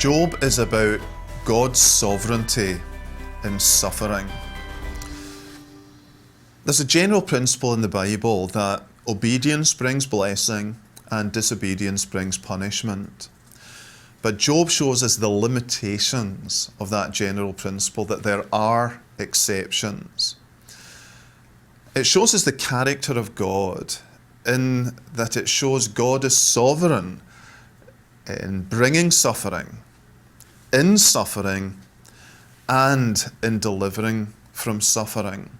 Job is about God's sovereignty in suffering. There's a general principle in the Bible that obedience brings blessing and disobedience brings punishment. But Job shows us the limitations of that general principle, that there are exceptions. It shows us the character of God in that it shows God is sovereign in bringing suffering, in suffering, and in delivering from suffering.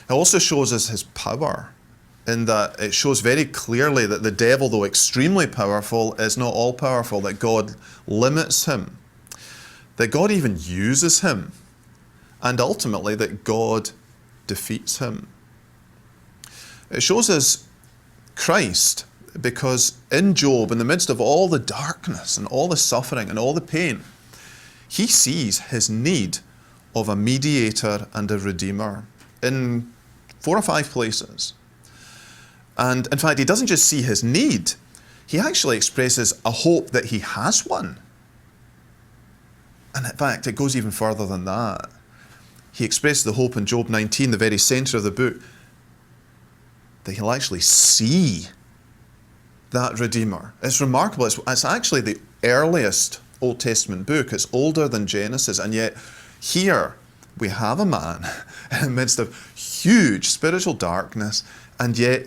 It also shows us his power, in that it shows very clearly that the devil, though extremely powerful, is not all powerful, that God limits him, that God even uses him, and ultimately that God defeats him. It shows us Christ, because in Job, in the midst of all the darkness and all the suffering and all the pain, he sees his need of a mediator and a redeemer in 4 or 5 places. And in fact, he doesn't just see his need, he actually expresses a hope that he has one. And in fact, it goes even further than that. He expresses the hope in Job 19, the very centre of the book, that he'll actually see that Redeemer. It's remarkable. It's actually the earliest Old Testament book. It's older than Genesis, and yet here we have a man in the midst of huge spiritual darkness, and yet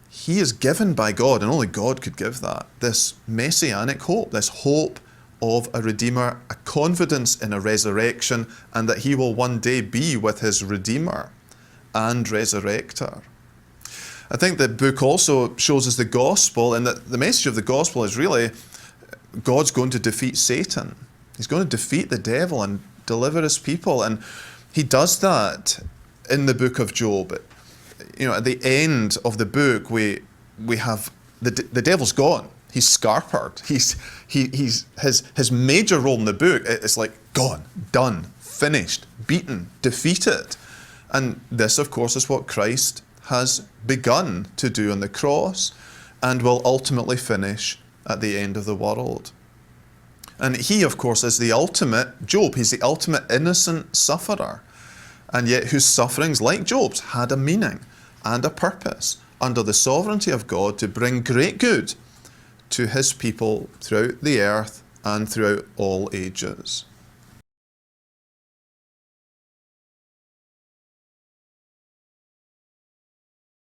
he is given by God, and only God could give that, this messianic hope, this hope of a Redeemer, a confidence in a resurrection, and that he will one day be with his Redeemer and Resurrector. I think the book also shows us the gospel, and that the message of the gospel is really God's going to defeat Satan. He's going to defeat the devil and deliver his people, and he does that in the book of Job. You know, at the end of the book, we have the devil's gone. He's scarpered. His major role in the book is like gone, done, finished, beaten, defeated, and this, of course, is what Christ has begun to do on the cross and will ultimately finish at the end of the world. And he, of course, is the ultimate Job. He's the ultimate innocent sufferer, and yet whose sufferings, like Job's, had a meaning and a purpose under the sovereignty of God to bring great good to his people throughout the earth and throughout all ages.